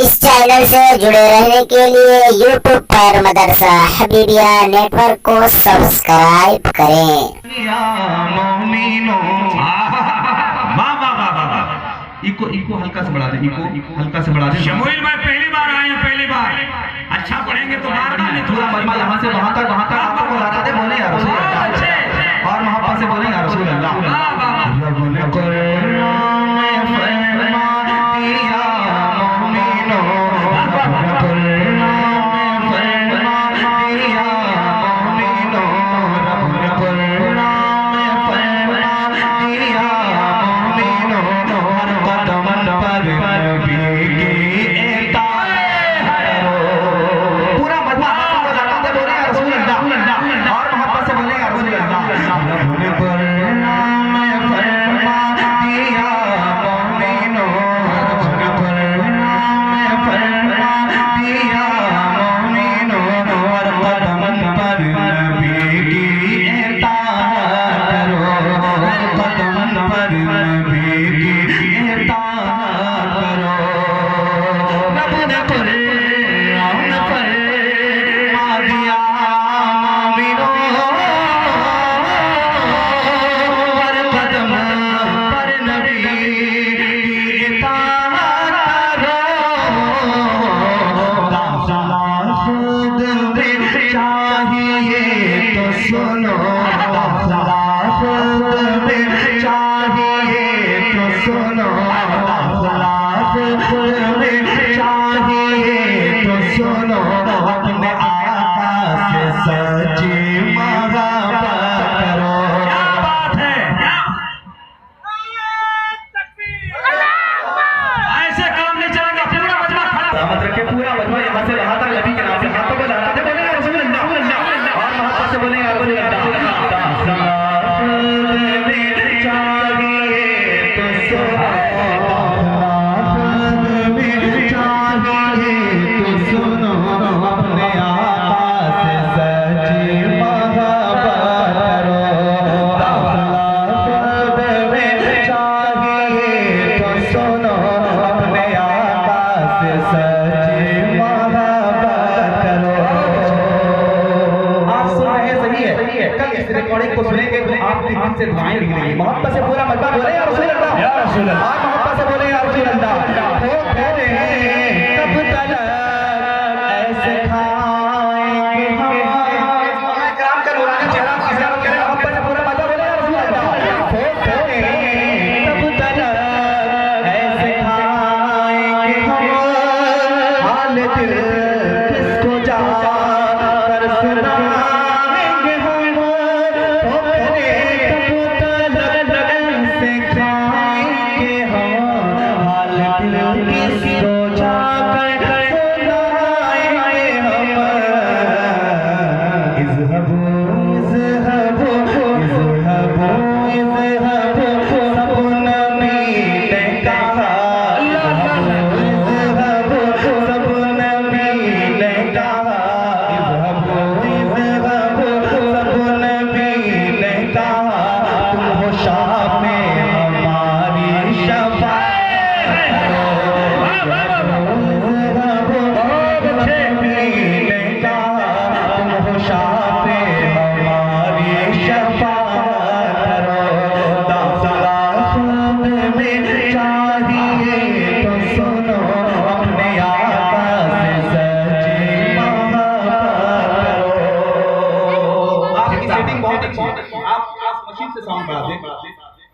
इस चैनल से जुड़े रहने के लिए YouTube पर मदरसा हबीबिया नेटवर्क को सब्सक्राइब करें। इको हल्का से बढ़ा दे, इको हल्का से बढ़ा दे। शमूइल भाई पहली बार आए हैं, पहली बार अच्छा पढ़ेंगे तो बार बार नहीं, थोड़ा मजमा यहाँ से वहाँ तक आपको बुलाना दे, बोले यार रसूल अल्लाह, और मोहब्बत से बोले यार रसूल अल्लाह। मोहब्बत से पूरा मजमा बोले या रसूल अल्लाह, या रसूल अल्लाह, और मोहब्बत से बोले या रसूल अल्लाह। कब तक ऐसे खाएंगे हम, इकराम कर बुलाने चेहरा इकराम करे, मोहब्बत से पूरा मजमा बोले या रसूल अल्लाह। कब तक ऐसे खाएंगे हम, हाल दिल किसको जा कर सुनाएंगे हम,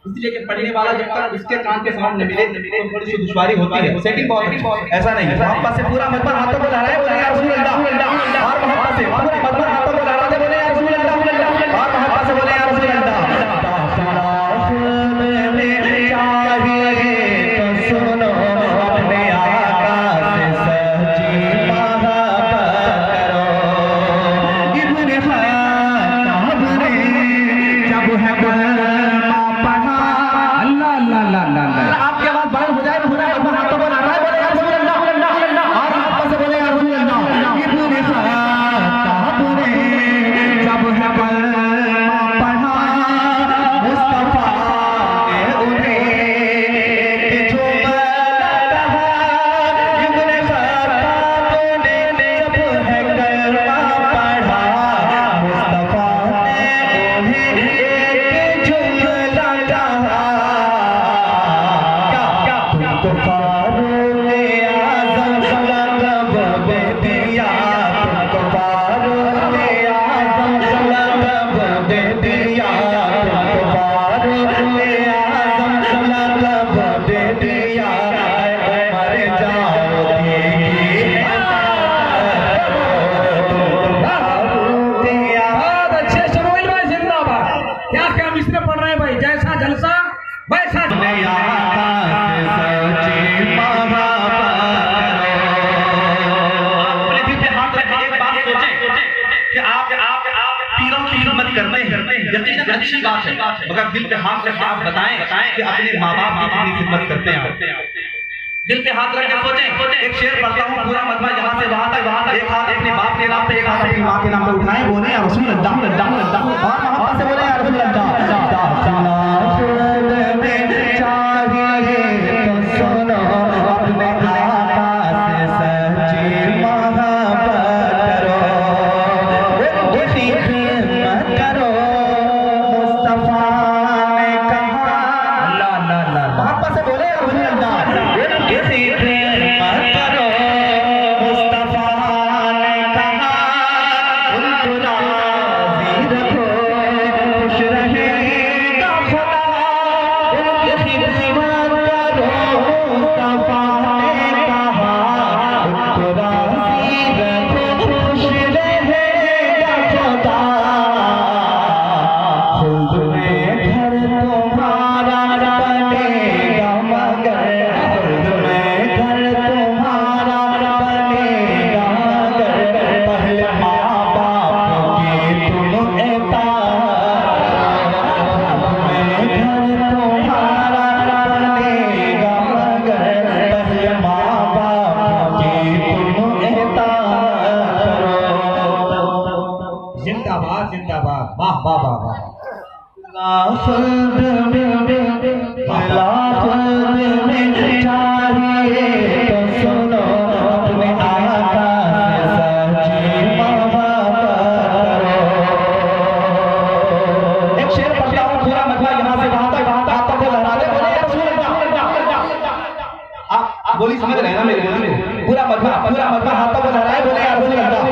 इसलिए कि पढ़ने वाला जब तक इसके कान के साउंड न मिले तो थोड़ी सी दुश्वारी होती है। सेटिंग बहुत ऐसा नहीं है। मोहब्बत से पूरा मजमा हाथों को लहराए, बोले या रसूल अल्लाह, और मोहब्बत से पूरा मजमा हाथों को लहराते बोले या रसूल अल्लाह, और मोहब्बत से बोले या रसूल अल्लाह। आपके आवाज बंद हो जाए, हाथों को लहराए, बोले या रसूल अल्लाह, और मोहब्बत से बोले या रसूल अल्लाह। अच्छी बात है, मगर दिल पे हाथ रख के आप बताएं कि अपने माँ बाप की कितनी खिदमत करते हैं। दिल पे हाथ रख के सोचें। एक शेर पढ़ता हूँ पूरा मजमा यहाँ से वहां तक, एक हाथ अपने बाप के नाम पे, एक हाथ अपनी माँ के नाम पे उठाएं, बोले या रसूल अल्लाह, और मोहब्बत से बोले या रसूल अल्लाह। जिंदाबाद जिंदाबाद, वाह वाह वाह वाह। एक शेर पढ़ता हूँ पूरा मजमा यहाँ से वहां तक, हाथों को लहराते बोले या रसूल अल्लाह। आप बोली समझ रहे हैं ना मेरे? पूरा मजमा हाथों को लहराए बोले या रसूल अल्लाह।